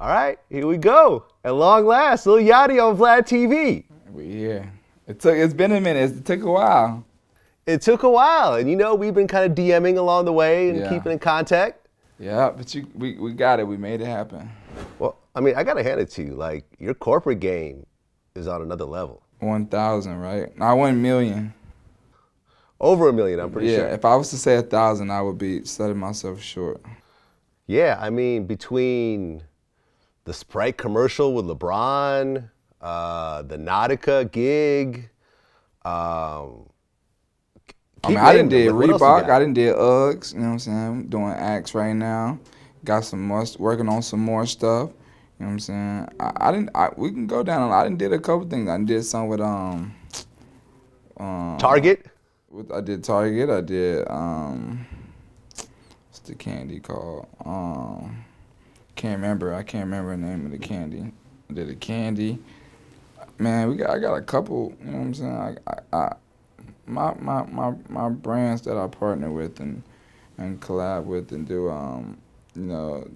All right, here we go. At long last, Lil Yachty on VladTV. We here. It's been a minute. It took a while. It took a while, and we've been kind of DMing along the way and keeping in contact. Yeah, but we got it. We made it happen. Well, I mean, I gotta hand it to you. Like, your corporate game is on another level. 1,000, right? Not 1 million. Over 1 million, I'm pretty sure. Yeah, if I was to say 1,000, I would be setting myself short. Yeah, I mean, between the Sprite commercial with LeBron, the Nautica gig, I done did Reebok, I done did Uggs, you know what I'm saying? I'm doing acts right now. Got some more, working on some more stuff. You know what I'm saying? We can go down on, I done did a couple things. I did some with, Target? I did Target, I did, what's the candy called? I can't remember the name of the candy. I did a candy. Man, I got a couple, you know what I'm saying? My brands that I partner with and collab with and do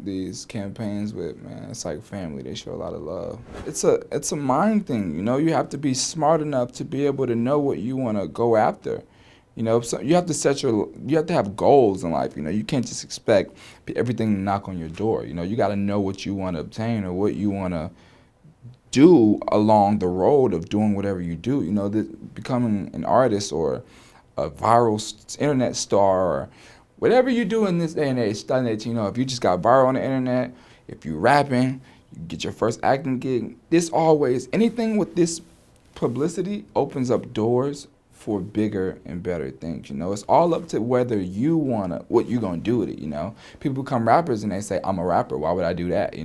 these campaigns with, man, it's like family. They show a lot of love. It's a mind thing, you have to be smart enough to be able to know what you want to go after. So you have to have goals in life. You can't just expect everything to knock on your door. You got to know what you want to obtain or what you want to do along the road of doing whatever you do. Becoming an artist or a viral internet star or whatever you do in this day and age, if you just got viral on the internet, if you're rapping, you get your first acting gig, anything with this publicity opens up doors for bigger and better things. It's all up to whether what you're gonna do with it. People become rappers and they say, I'm a rapper, why would I do that?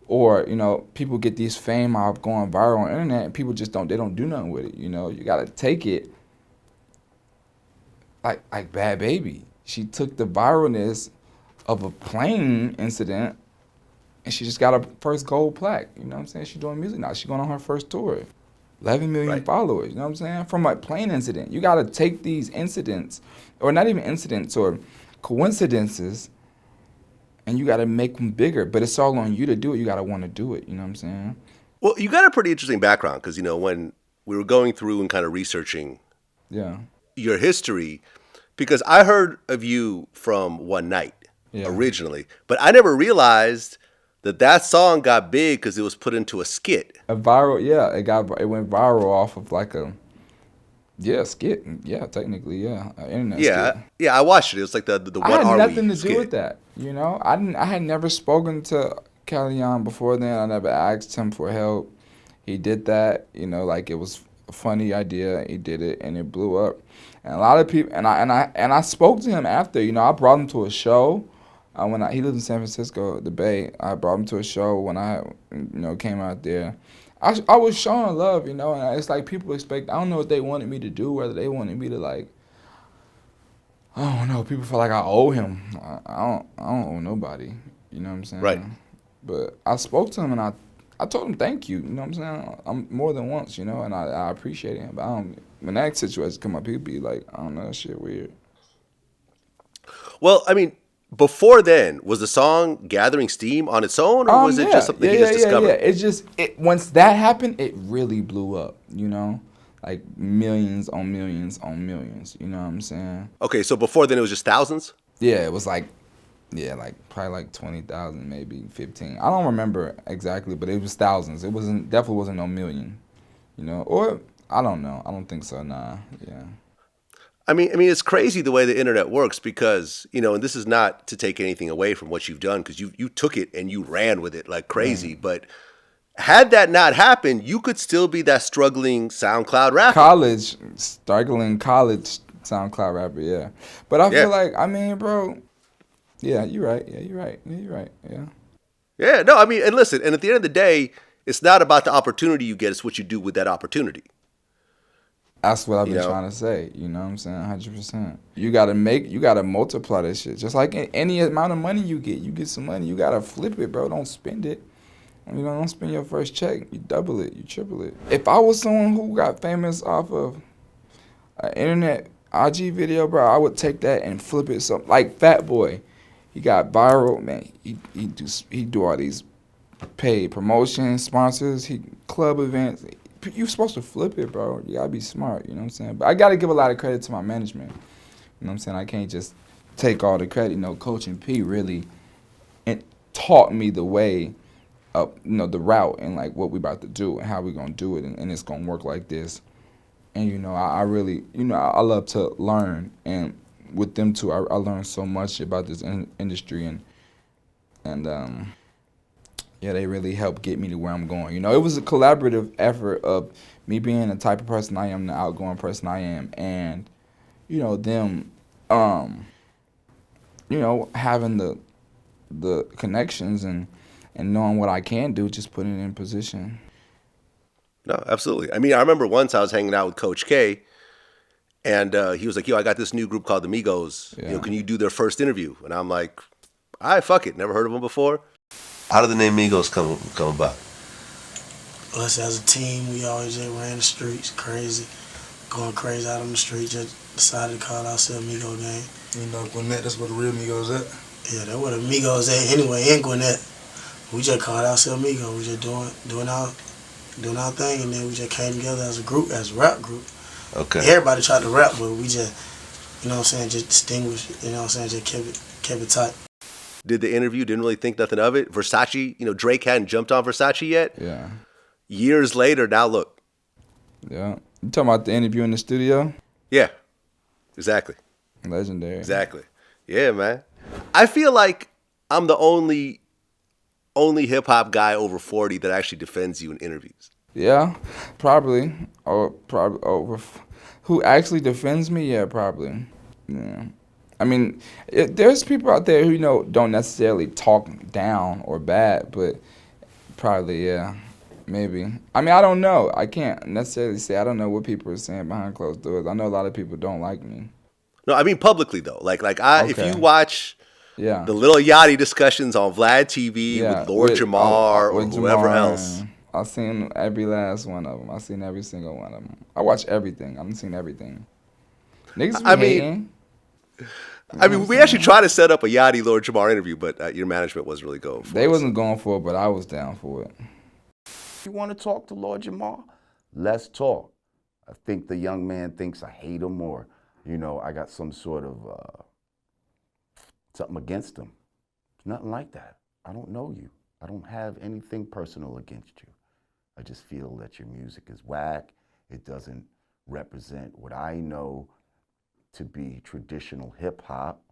Or, people get these fame out of going viral on the internet and people just don't do nothing with it. You gotta take it like Bad Baby. She took the viralness of a plane incident and she just got her first gold plaque. You know what I'm saying? She's doing music now. She's going on her first tour. 11 million followers, you know what I'm saying? From a plane incident. You gotta take these incidents, or not even incidents, or coincidences, and you gotta make them bigger. But it's all on you to do it. You gotta wanna do it, you know what I'm saying? Well, you got a pretty interesting background, because, when we were going through and kind of researching your history, because I heard of you from One Night originally, but I never realized that song got big because it was put into a skit. A viral, it went viral off of like a skit. Yeah, technically, an internet skit. Yeah, I watched it. It was like the What Are We I had nothing to skit. do with that. I had never spoken to Kellyanne before then. I never asked him for help. He did that, like it was a funny idea. He did it and it blew up. And a lot of people, and I spoke to him after. I brought him to a show. He lives in San Francisco, the Bay. I brought him to a show when I, came out there. I was showing love, and it's like people expect. I don't know what they wanted me to do, whether they wanted me to I don't know. People feel like I owe him. I don't owe nobody. You know what I'm saying? Right. But I spoke to him and I told him thank you. You know what I'm saying? I'm more than once, and I appreciate him. But when that situation come up, he'd be like, I don't know, that shit weird. Well, I mean, before then, was the song gathering steam on its own, or was it just something he just discovered? Yeah. Once that happened, it really blew up, like millions on millions on millions, you know what I'm saying? Okay, so before then it was just thousands? Yeah, it was probably like 20,000, maybe 15. I don't remember exactly, but it was thousands. It definitely wasn't no million, or I don't know. I don't think so, nah, yeah. I mean, it's crazy the way the internet works because, and this is not to take anything away from what you've done because you took it and you ran with it like crazy. But had that not happened, you could still be that struggling SoundCloud rapper. Struggling college SoundCloud rapper, yeah. But I feel like, bro, yeah, you're right. Yeah, you're right. Yeah, you're right. Yeah. Yeah, no, and listen, and at the end of the day, it's not about the opportunity you get, it's what you do with that opportunity. That's what I've been trying to say. You know what I'm saying? 100%. You gotta multiply that shit. Just like any amount of money you get some money. You gotta flip it, bro. Don't spend it. Don't spend your first check. You double it. You triple it. If I was someone who got famous off of an internet IG video, bro, I would take that and flip it. Like Fat Boy, he got viral, man. He do all these paid promotions, sponsors, club events. You're supposed to flip it, bro. You gotta be smart, you know what I'm saying? But I gotta give a lot of credit to my management. You know what I'm saying? I can't just take all the credit. You know, Coach and P really taught me the way up, you know, the route and like what we about to do and how we gonna do it, and it's gonna work like this. And you know, I really, you know, I love to learn, and with them too, I learned so much about this industry, and yeah, they really helped get me to where I'm going. You know, it was a collaborative effort of me being the type of person I am, the outgoing person I am, and you know, them, you know, having the connections and knowing what I can do, just putting it in position. No, absolutely. I mean, I remember once I was hanging out with Coach K, and he was like, "Yo, I got this new group called the Migos. Yeah. You know, can you do their first interview?" And I'm like, "All right, fuck it. Never heard of them before." How did the name Migos come about? Us as a team, we always just ran the streets crazy, going crazy out on the street. Just decided to call ourselves Migo Gang. You know, Gwinnett, that's where the real Migos at. Yeah, that's where the Migos at anyway in Gwinnett. We just called ourselves Migo. We just doing our thing, and then we just came together as a group, as a rap group. Okay. Everybody tried to rap, but we just, you know what I'm saying, just distinguished, you know what I'm saying, just kept it tight. Did the interview, didn't really think nothing of it. Versace, you know, Drake hadn't jumped on Versace yet. Yeah. Years later, now look. Yeah. You talking about the interview in the studio? Yeah, exactly. Legendary. Exactly. Yeah, man. I feel like I'm the only hip-hop guy over 40 that actually defends you in interviews. Yeah, probably. Or probably over. Who actually defends me? Yeah, probably. Yeah. I mean, there's people out there who, you know, don't necessarily talk down or bad, but probably, yeah, maybe. I mean, I don't know. I can't necessarily say. I don't know what people are saying behind closed doors. I know a lot of people don't like me. No, I mean publicly though. If you watch the Lil Yachty discussions on VladTV with Lord Jamar or whoever else. I've seen every last one of them. I've seen every single one of them. I watch everything. I've seen everything. Niggas be hating. I mean, we actually tried to set up a Yachty Lord Jamar interview, but your management wasn't really going for it. They wasn't going for it, but I was down for it. You want to talk to Lord Jamar? Let's talk. I think the young man thinks I hate him or, you know, I got some sort of something against him. It's nothing like that. I don't know you. I don't have anything personal against you. I just feel that your music is whack. It doesn't represent what I know to be traditional hip hop.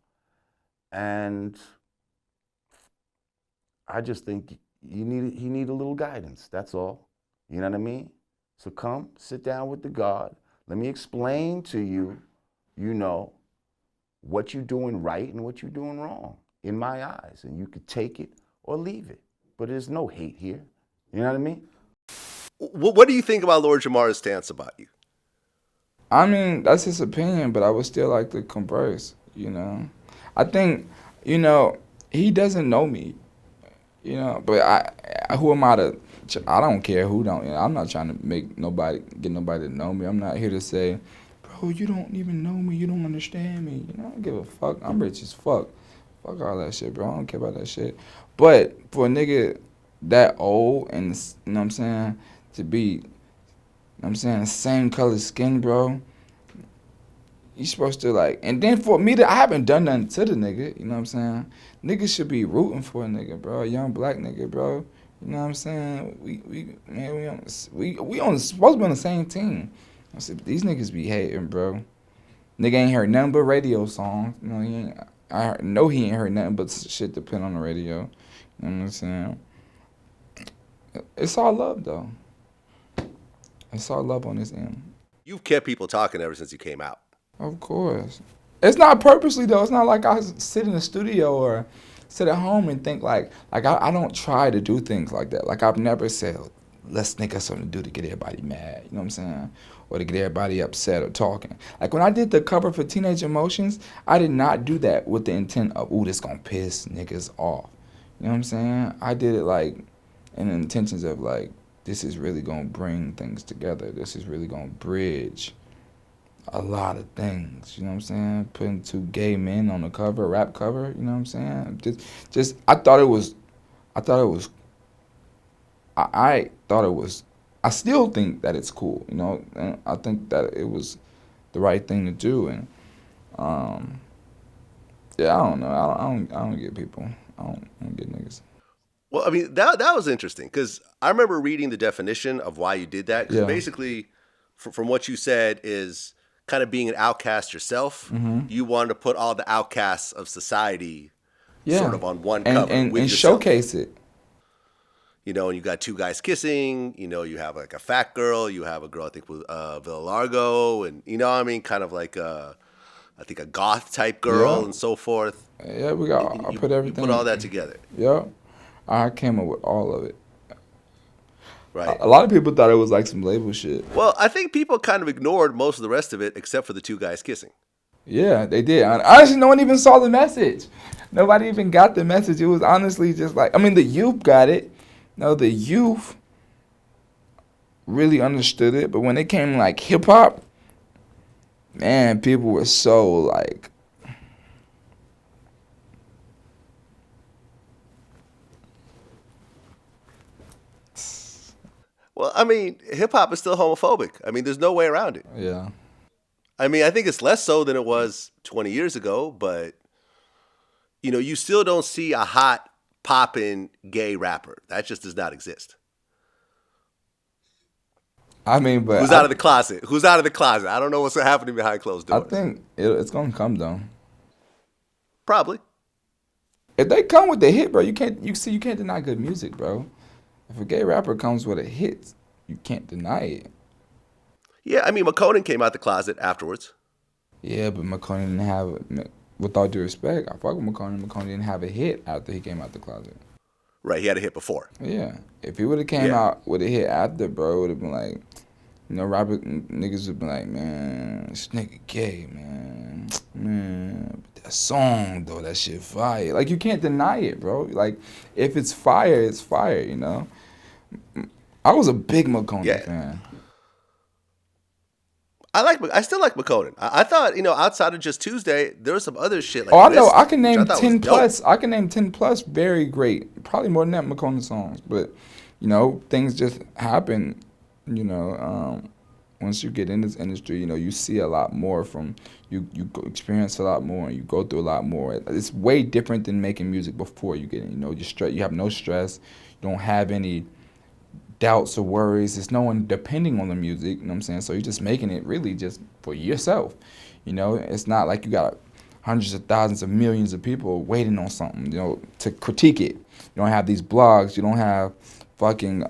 And I just think he need a little guidance, that's all. You know what I mean? So come, sit down with the God. Let me explain to you, you know, what you're doing right and what you're doing wrong in my eyes. And you could take it or leave it. But there's no hate here. You know what I mean? What do you think about Lord Jamar's stance about you? I mean, that's his opinion, but I would still like to converse, you know. I think, you know, he doesn't know me, you know, but who am I to, I don't care who don't, you know, I'm not trying to get nobody to know me. I'm not here to say, bro, you don't even know me, you don't understand me, you know, I don't give a fuck. I'm rich as fuck. Fuck all that shit, bro. I don't care about that shit. But for a nigga that old and, you know what I'm saying, to be, you know what I'm saying, same color skin, bro, you supposed to like, and then for me, I haven't done nothing to the nigga, you know what I'm saying? Niggas should be rooting for a nigga, bro, a young black nigga, bro. You know what I'm saying? We supposed to be on the same team. I said, these niggas be hating, bro. Nigga ain't heard nothing but radio songs. You know, I know he ain't heard nothing but shit to put on the radio. You know what I'm saying? It's all love, though. It's all love on this end. You've kept people talking ever since you came out. Of course. It's not purposely, though. It's not like I sit in the studio or sit at home and think like I don't try to do things like that. Like I've never said, let's think of something to do to get everybody mad. You know what I'm saying? Or to get everybody upset or talking. Like when I did the cover for Teenage Emotions, I did not do that with the intent of, ooh, this gonna piss niggas off. You know what I'm saying? I did it like in the intentions of like, this is really gonna bring things together. This is really gonna bridge a lot of things, you know what I'm saying? Putting two gay men on the cover, rap cover, you know what I'm saying? Just I thought it was I thought it was. I still think that it's cool, you know. And I think that it was the right thing to do, and yeah, I don't know. I don't get people. I don't get niggas. Well, I mean, that was interesting because I remember reading the definition of why you did that. Because basically, from what you said, is kind of being an outcast yourself. Mm-hmm. You wanted to put all the outcasts of society sort of on one cover and showcase it. You know, and you got two guys kissing. You know, you have like a fat girl. You have a girl, I think, with Villa Largo, and you know what I mean, kind of like I think a goth type girl and so forth. Yeah, we got. I put everything. You put all that together. Yeah, I came up with all of it. Right. A lot of people thought it was like some label shit. Well, I think people kind of ignored most of the rest of it except for the two guys kissing. Yeah, they did. Honestly, no one even saw the message. Nobody even got the message. It was honestly just like, I mean, the youth got it. No, the youth really understood it. But when it came like hip hop, man, people were so like, well, I mean, hip hop is still homophobic. I mean, there's no way around it. yeah. I mean, I think it's less so than it was 20 years ago, but you know, you still don't see a hot, poppin' gay rapper. That just does not exist. I mean, but who's out of the closet? Who's out of the closet? I don't know what's happening behind closed doors. I think it's gonna come though. Probably. If they come with the hit, bro, you can't deny good music, bro. If a gay rapper comes with a hit, you can't deny it. Yeah, I mean, McConan came out the closet afterwards. Yeah, but McConan didn't have, with all due respect, I fuck with McConan. McConan didn't have a hit after he came out the closet. Right, he had a hit before. Yeah. If he would have came out with a hit after, bro, it would have been like, you know, rapper niggas would have been like, man, this nigga gay, man. But that song, though, that shit fire. Like, you can't deny it, bro. Like, if it's fire, it's fire, you know? I was a big McConan fan. I still like McConan. I thought, you know, outside of Just Tuesday, there was some other shit like I this. know. I can name 10 plus. I can name 10 plus very great. Probably more than that McConan songs. But, you know, things just happen, you know, once you get in this industry, you know, you see a lot more from, you experience a lot more and you go through a lot more. It's way different than making music before you get in. You know, you have no stress. You don't have any doubts or worries. There's no one depending on the music, you know what I'm saying? So you're just making it really just for yourself. You know, it's not like you got hundreds of thousands of millions of people waiting on something, you know, to critique it. You don't have these blogs. You don't have fucking,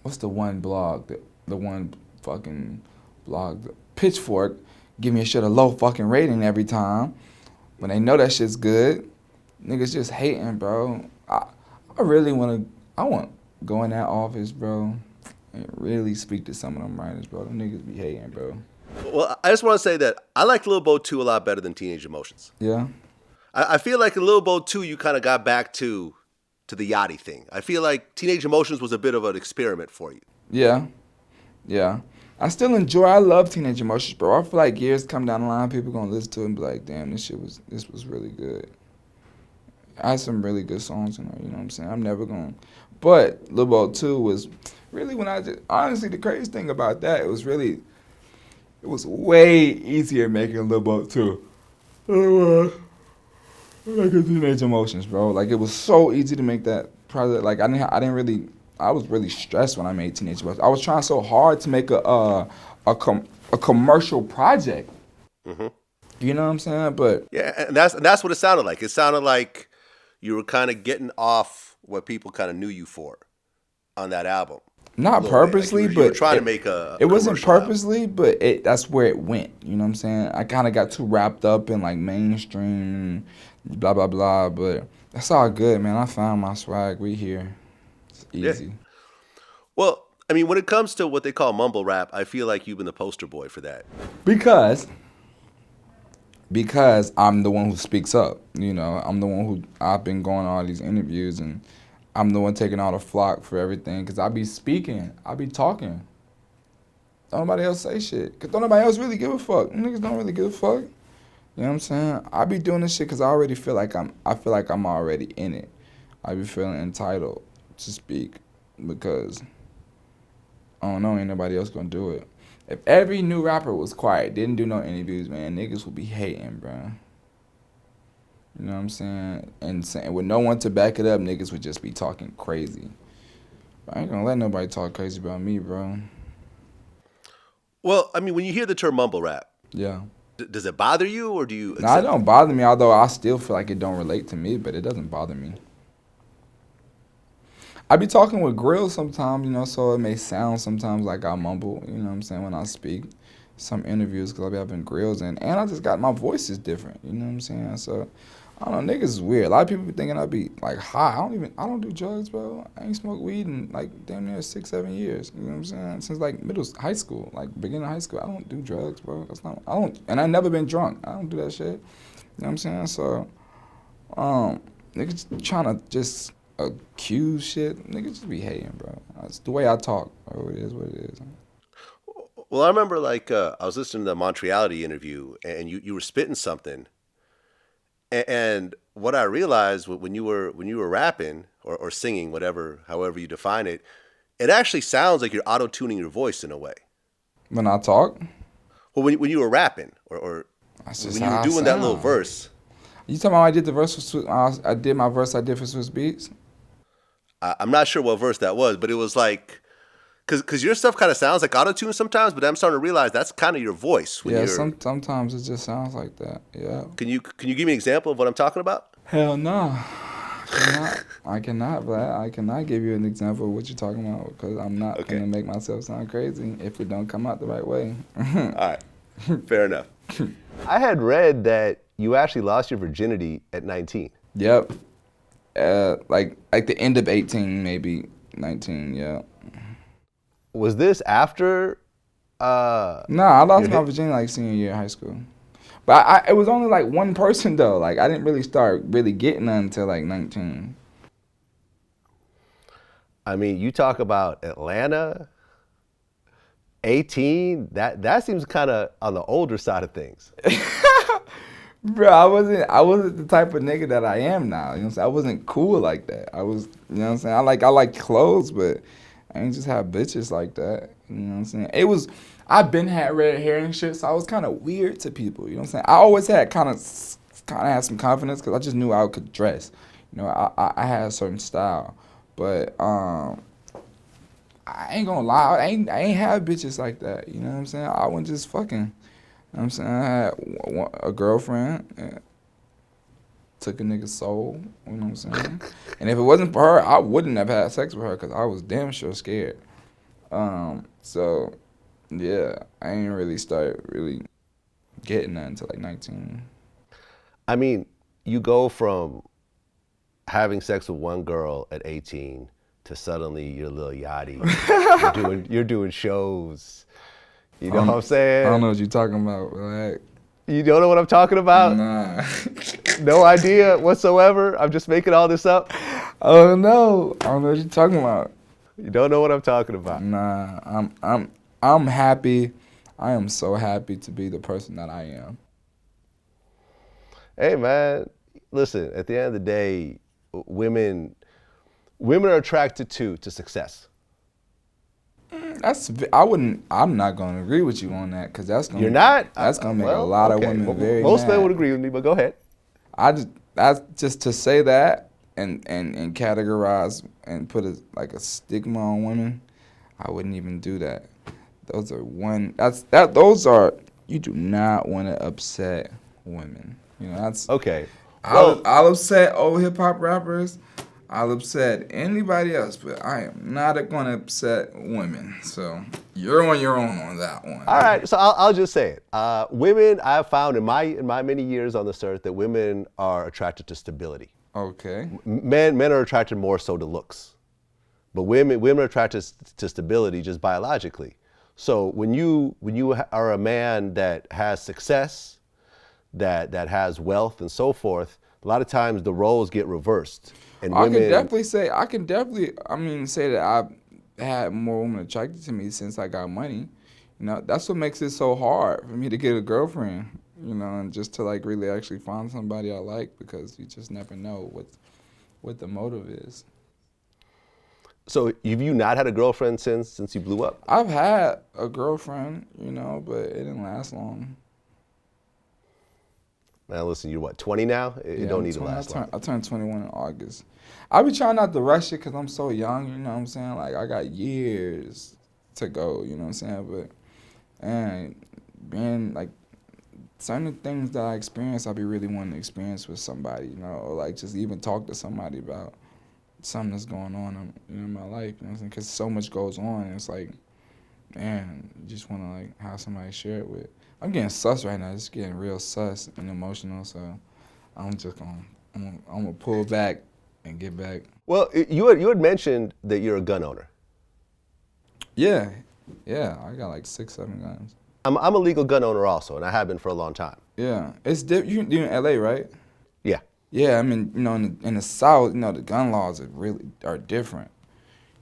what's the one blog, the one fucking blog, Pitchfork, give me a shit a low fucking rating every time when they know that shit's good. Niggas just hating, bro. I want go in that office, bro, and really speak to some of them writers, bro. Them niggas be hating, bro. Well, I just want to say that I like Lil Bo 2 a lot better than Teenage Emotions. Yeah. I feel like in Lil Bo 2, you kind of got back to the Yachty thing. I feel like Teenage Emotions was a bit of an experiment for you. Yeah. Yeah. I love Teenage Emotions, bro. I feel like years come down the line, people gonna listen to it and be like, damn, this was really good. I had some really good songs in there, you know what I'm saying? I'm never gonna. But Lil Bo 2 was really honestly, the crazy thing about that, it was way easier making Lil Bo 2 like Teenage Emotions, bro. Like, it was so easy to make that project. Like, I was really stressed when I made Teenage Emotions. I was trying so hard to make a commercial project. Mm-hmm. You know what I'm saying? But yeah, and that's what it sounded like. It sounded like you were kind of getting off what people kind of knew you for on that album. Not purposely, like but you were trying to make a it wasn't purposely, album. But that's where it went. You know what I'm saying? I kind of got too wrapped up in like mainstream, blah blah blah. But that's all good, man. I found my swag. We here. It's easy. Yeah. Well, I mean, when it comes to what they call mumble rap, I feel like you've been the poster boy for that. Because I'm the one who speaks up, you know. I'm the one who, I've been going on all these interviews, and I'm the one taking all the flock for everything, because I be speaking, I be talking. Don't nobody else say shit, because don't nobody else really give a fuck. Niggas don't really give a fuck. You know what I'm saying? I be doing this shit because I already feel like I'm already in it. I be feeling entitled to speak because I don't know, ain't nobody else gonna do it. If every new rapper was quiet, didn't do no interviews, man, niggas would be hating, bro. You know what I'm saying? And with no one to back it up, niggas would just be talking crazy. But I ain't gonna let nobody talk crazy about me, bro. Well, I mean, when you hear the term mumble rap, yeah, does it bother you, or do you? No, it don't bother me. Although I still feel like it don't relate to me, but it doesn't bother me. I be talking with grills sometimes, you know, so it may sound sometimes like I mumble, you know what I'm saying, when I speak. Some interviews, because I be having grills and I just got, my voice is different, you know what I'm saying? So, I don't know, niggas is weird. A lot of people be thinking I be, like, high. I don't do drugs, bro. I ain't smoked weed in, like, damn near 6-7 years, you know what I'm saying? Since, like, high school, like, beginning of high school, I don't do drugs, bro. And I never been drunk. I don't do that shit, you know what I'm saying? So, niggas trying to just accuse shit, niggas just be hating, bro. That's the way I talk, bro. It is what it is. Well, I remember, like, I was listening to the Montreality interview, and you were spitting something, and what I realized when you were rapping or singing, however you define it, it actually sounds like you're auto-tuning your voice in a way. When I talk? Well, when you were rapping, or when you were doing that little verse. You talking about I did the verse for I did my verse I did for Swiss Beats? I'm not sure what verse that was, but it was like, because your stuff kind of sounds like auto-tune sometimes, but I'm starting to realize that's kind of your voice. When sometimes it just sounds like that, yeah. Can you give me an example of what I'm talking about? Hell no. I cannot, Vlad. I cannot give you an example of what you're talking about because I'm not going to make myself sound crazy if it don't come out the right way. All right, fair enough. I had read that you actually lost your virginity at 19. Yep. Like the end of 18, maybe 19, yeah. Was this after? I lost my virginity like senior year of high school. But it was only like one person though. Like I didn't really start really getting none until like 19. I mean, you talk about Atlanta, 18. That seems kind of on the older side of things. Bro, I wasn't the type of nigga that I am now. You know what I'm saying? I wasn't cool like that. I was, you know what I'm saying? I like clothes, but I ain't just have bitches like that. You know what I'm saying? I've been had red hair and shit, so I was kind of weird to people. You know what I'm saying? I always had kind of had some confidence because I just knew I could dress. You know, I had a certain style, but I ain't gonna lie, I ain't have bitches like that. You know what I'm saying? I wasn't just fucking. You know what I'm saying? I had a girlfriend, took a nigga's soul, you know what I'm saying? And if it wasn't for her, I wouldn't have had sex with her because I was damn sure scared. So, yeah, I ain't really started really getting that until like 19. I mean, you go from having sex with one girl at 18 to suddenly you're Lil Yachty. you're doing shows. You know what I'm saying? I don't know what you're talking about. Like, you don't know what I'm talking about? Nah. No idea whatsoever? I'm just making all this up? Oh no. I don't know what you're talking about. You don't know what I'm talking about? Nah. I'm happy. I am so happy to be the person that I am. Hey man, listen, at the end of the day, women are attracted to success. I'm not gonna agree with you on that because that's gonna. You're not. That's gonna make a lot of women very Most mad. men would agree with me, but go ahead. That's just to say that and categorize and put a stigma on women. I wouldn't even do that. Those are you do not want to upset women. You know that's okay. I'll upset old hip hop rappers. I'll upset anybody else, but I am not going to upset women. So you're on your own on that one. All right, so I'll just say it. Women, I've found in my many years on this earth that women are attracted to stability. Okay. Men are attracted more so to looks, but women are attracted to stability just biologically. So when you are a man that has success, that has wealth and so forth, a lot of times the roles get reversed. And I can definitely say that I've had more women attracted to me since I got money. You know, that's what makes it so hard for me to get a girlfriend, you know, and just to like really actually find somebody I like because you just never know what the motive is. So have you not had a girlfriend since you blew up? I've had a girlfriend, but it didn't last long. Man, listen, you're what, 20 now? It don't need to last long. I turned 21 in August. I be trying not to rush it because I'm so young, you know what I'm saying? Like, I got years to go, you know what I'm saying? And being, like, certain things that I experience, I be really wanting to experience with somebody, or, like, just even talk to somebody about something that's going on in my life, you know what I'm saying? Because so much goes on, and it's like, man, you just want to, like, have somebody share it with. I'm getting sus right now. It's getting real sus and emotional, so I'm just I'm gonna pull back and get back. Well, you had mentioned that you're a gun owner. Yeah, I got like 6-7 guns. I'm a legal gun owner also, and I have been for a long time. Yeah, it's you're in LA, right? Yeah. Yeah, I mean, in the South, the gun laws are different.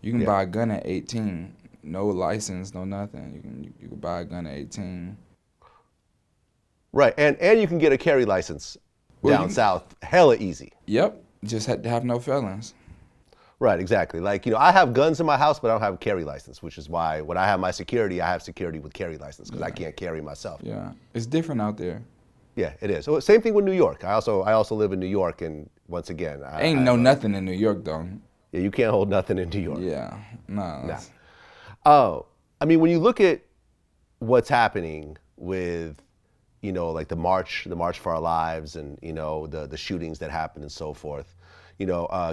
You can buy a gun at 18, no license, no nothing. You can buy a gun at 18. Right, and you can get a carry license down south hella easy. Yep, just had to have no felons. Right, exactly. Like, I have guns in my house, but I don't have a carry license, which is why when I have my security, I have security with carry license because I can't carry myself. Yeah, it's different out there. Yeah, it is. So same thing with New York. I also live in New York, and once again, I nothing in New York though. Yeah, you can't hold nothing in New York. Yeah, no. Oh, I mean, when you look at what's happening with, like the March for Our Lives, and the shootings that happened and so forth.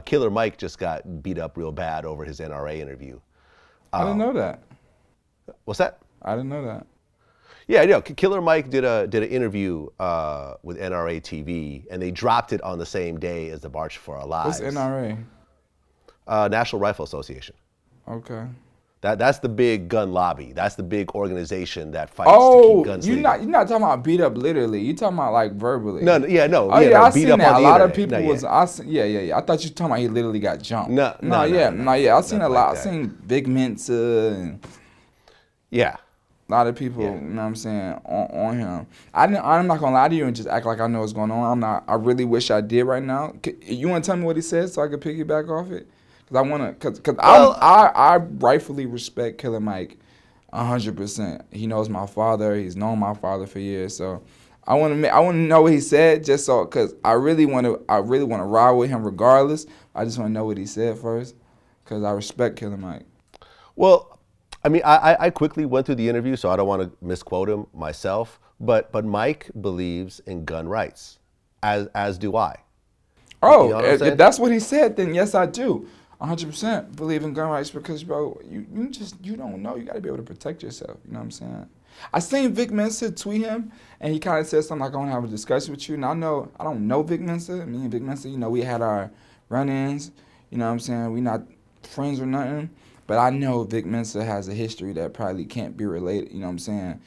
Killer Mike just got beat up real bad over his NRA interview. I didn't know that. What's that? I didn't know that. Yeah, Killer Mike did an interview with NRA TV, and they dropped it on the same day as the March for Our Lives. What's NRA? National Rifle Association. Okay. That's the big gun lobby. That's the big organization that fights to keep guns legal. You're not talking about beat up literally. You're talking about like verbally. No. I beat seen up that. on A lot the of people internet. I thought you were talking about he literally got jumped. No. I seen a lot. Like I seen Big Mensa and a lot of people. You know what I'm saying on him. I'm not gonna lie to you and just act like I know what's going on. I'm not. I really wish I did right now. You want to tell me what he said so I could piggyback off it? Because I rightfully respect Killer Mike 100%. He knows my father. He's known my father for years. So I want to know what he said just so because I really want to ride with him regardless. I just want to know what he said first because I respect Killer Mike. Well, I mean, I quickly went through the interview, so I don't want to misquote him myself. But Mike believes in gun rights, as do I. Oh, if that's what he said, then yes, I do. 100% believe in gun rights because, bro, you don't know. You got to be able to protect yourself. You know what I'm saying? I seen Vic Mensa tweet him, and he kind of said something like, I want to have a discussion with you. And I don't know Vic Mensa. Me and Vic Mensa, we had our run-ins. You know what I'm saying? We not friends or nothing. But I know Vic Mensa has a history that probably can't be related. You know what I'm saying?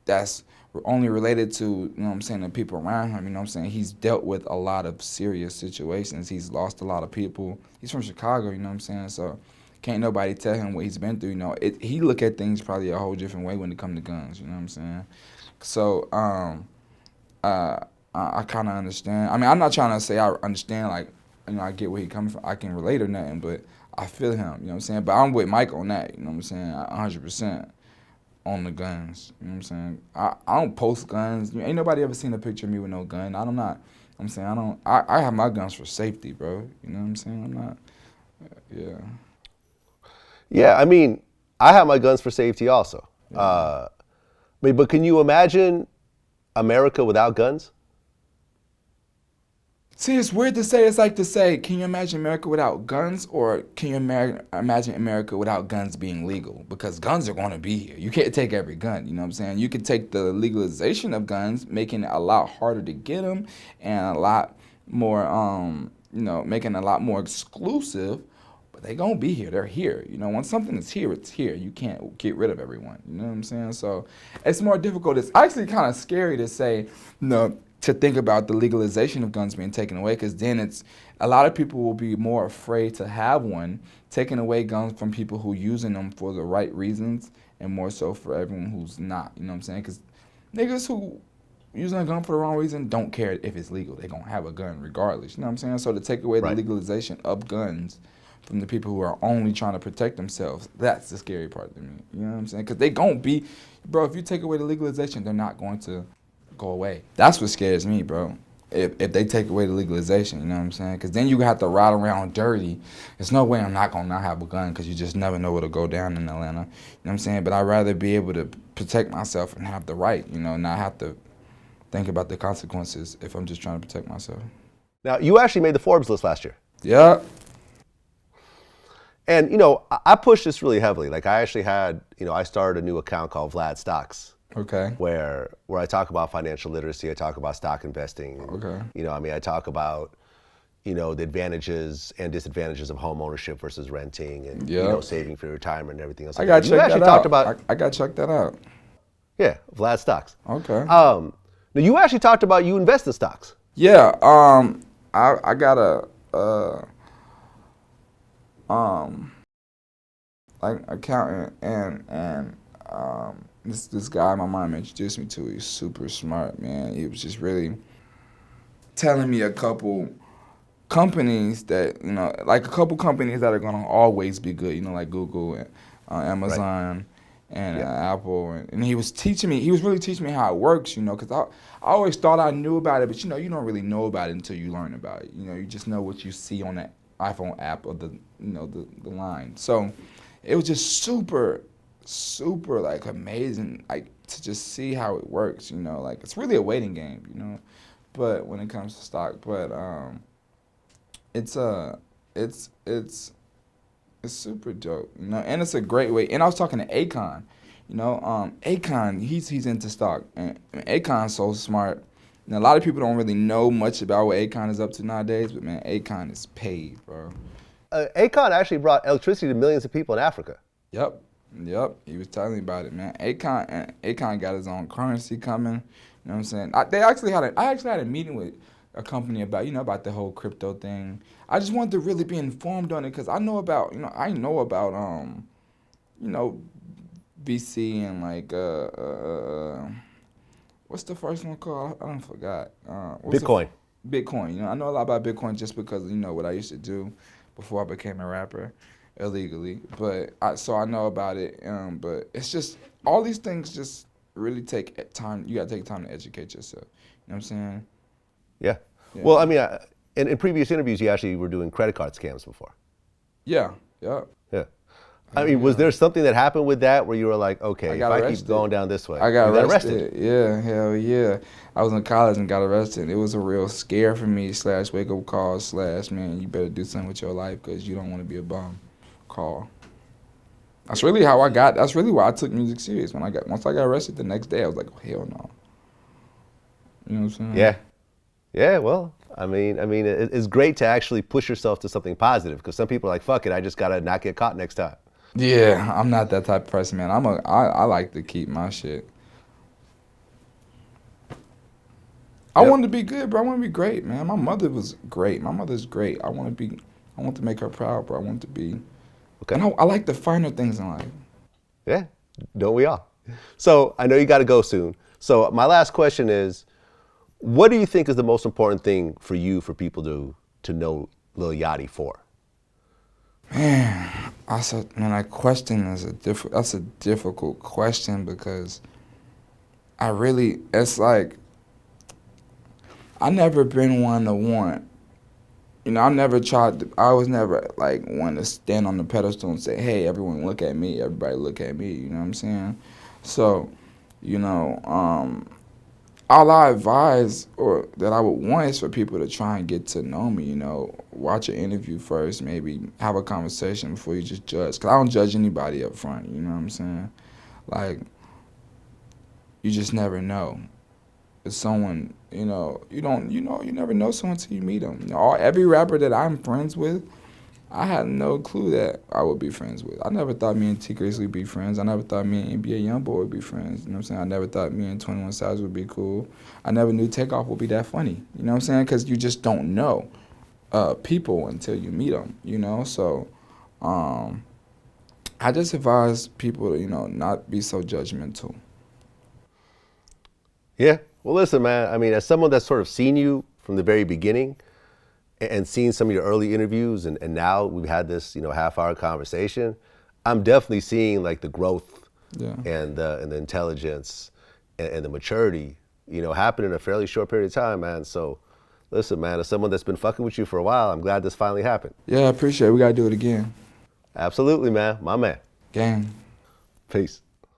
That's only related to, the people around him. You know what I'm saying? He's dealt with a lot of serious situations. He's lost a lot of people. He's from Chicago, you know what I'm saying? So can't nobody tell him what he's been through. He look at things probably a whole different way when it comes to guns, you know what I'm saying? So I kind of understand. I mean, I'm not trying to say I understand, like, I get where he coming from. I can relate or nothing, but I feel him, you know what I'm saying? But I'm with Mike on that, you know what I'm saying? 100%. On the guns, you know what I'm saying? I don't post guns. Ain't nobody ever seen a picture of me with no gun. I have my guns for safety, bro. You know what I'm saying? I'm not, yeah. Yeah, I mean, I have my guns for safety also. Yeah. But can you imagine America without guns? See, it's weird to say. It's like to say, can you imagine America without guns, or can you imagine America without guns being legal? Because guns are going to be here. You can't take every gun, you know what I'm saying? You could take the legalization of guns, making it a lot harder to get them, and a lot more, making it a lot more exclusive. But they're going to be here. They're here. When something is here, it's here. You can't get rid of everyone. You know what I'm saying? So it's more difficult. It's actually kind of scary to say, to think about the legalization of guns being taken away, because then a lot of people will be more afraid to have one, taking away guns from people who using them for the right reasons, and more so for everyone who's not, you know what I'm saying? Because niggas who using a gun for the wrong reason don't care if it's legal. They're going to have a gun regardless, you know what I'm saying? So to take away the legalization of guns from the people who are only trying to protect themselves. That's the scary part to me. You know what I'm saying? Because they gon' be, bro, if you take away the legalization, they're not going to go away. That's what scares me, bro. If they take away the legalization, you know what I'm saying? Because then you have to ride around dirty. There's no way I'm not going to not have a gun because you just never know what'll go down in Atlanta. You know what I'm saying? But I'd rather be able to protect myself and have the right, you know, not have to think about the consequences if I'm just trying to protect myself. Now, you actually made the Forbes list last year. Yeah. And, you know, I pushed this really heavily. Like, I actually had, you know, I started a new account called Vlad Stocks. Okay. Where I talk about financial literacy, I talk about stock investing. Okay. You know, I mean, I talk about, you know, the advantages and disadvantages of home ownership versus renting and, you know, saving for retirement and everything else. I got to check that out. I got to check that out. Yeah, Vlad Stocks. Okay. Now, you actually talked about you invest in stocks. Yeah. I got a like accountant and this guy my mom introduced me to. He's super smart, man. He was just really telling me a couple companies that, you know, like a couple companies that are gonna always be good, you know, like Google and Amazon and Apple, and he was really teaching me how it works, you know, because I always thought I knew about it, but you know, you don't really know about it until you learn about it. You know, you just know what you see on that iPhone app or the, you know, the line. So it was just super like amazing, like to just see how it works, you know, like it's really a waiting game, you know, but when it comes to stock, but it's super dope, you know, and it's a great way. And I was talking to Akon, you know, Akon, he's into stock, and Akon's so smart. And a lot of people don't really know much about what Akon is up to nowadays, but man, Akon is paid, bro. Akon actually brought electricity to millions of people in Africa. Yep, he was telling me about it, man. Akon got his own currency coming. You know what I'm saying? I actually had a meeting with a company about, you know, about the whole crypto thing. I just wanted to really be informed on it because I know about, you know, BC and like what's the first one called? I don't forgot. Bitcoin. Bitcoin. You know, I know a lot about Bitcoin just because, you know, what I used to do before I became a rapper illegally. But so I know about it. But it's just all these things just really take time. You gotta take time to educate yourself. You know what I'm saying? Yeah. Well, I mean, in previous interviews, you actually were doing credit card scams before. Yeah. I mean, was there something that happened with that where you were like, okay, if I keep going down this way, I got arrested? Yeah, hell yeah. I was in college and got arrested. It was a real scare for me, / wake-up call, / man, you better do something with your life because you don't want to be a bum call. That's really why I took music serious. Once I got arrested the next day, I was like, oh, hell no. You know what I'm saying? Yeah, well, I mean, it's great to actually push yourself to something positive because some people are like, fuck it, I just got to not get caught next time. Yeah, I'm not that type of person, man. I like to keep my shit. I want to be good, bro. I want to be great, man. My mother was great. My mother's great. I want to make her proud, bro. I want to be. Okay. And I like the finer things in life. Yeah, don't we all? So I know you got to go soon. So my last question is, what do you think is the most important thing for you, for people to know Lil Yachty for? Man, that question is that's a difficult question because it's like, I never been one to want, you know, I was never like one to stand on the pedestal and say, hey, everyone look at me, everybody look at me, you know what I'm saying? So, you know, all I advise or that I would want is for people to try and get to know me, you know, watch an interview first, maybe have a conversation before you just judge. Because I don't judge anybody up front, you know what I'm saying? Like, you just never know. If someone, you never know someone until you meet them. You know, every rapper that I'm friends with, I had no clue that I would be friends with. I never thought me and T Grizzly would be friends. I never thought me and NBA Youngboy would be friends. You know what I'm saying? I never thought me and 21 Savage would be cool. I never knew Takeoff would be that funny. You know what I'm saying? Because you just don't know people until you meet them, you know? So I just advise people to, you know, not be so judgmental. Yeah. Well, listen, man, I mean, as someone that's sort of seen you from the very beginning, and seeing some of your early interviews, and now we've had this, half-hour conversation, I'm definitely seeing like the growth and the intelligence and the maturity, happen in a fairly short period of time, man. So listen, man, as someone that's been fucking with you for a while, I'm glad this finally happened. Yeah, I appreciate it. We got to do it again. Absolutely, man. My man. Gang. Peace.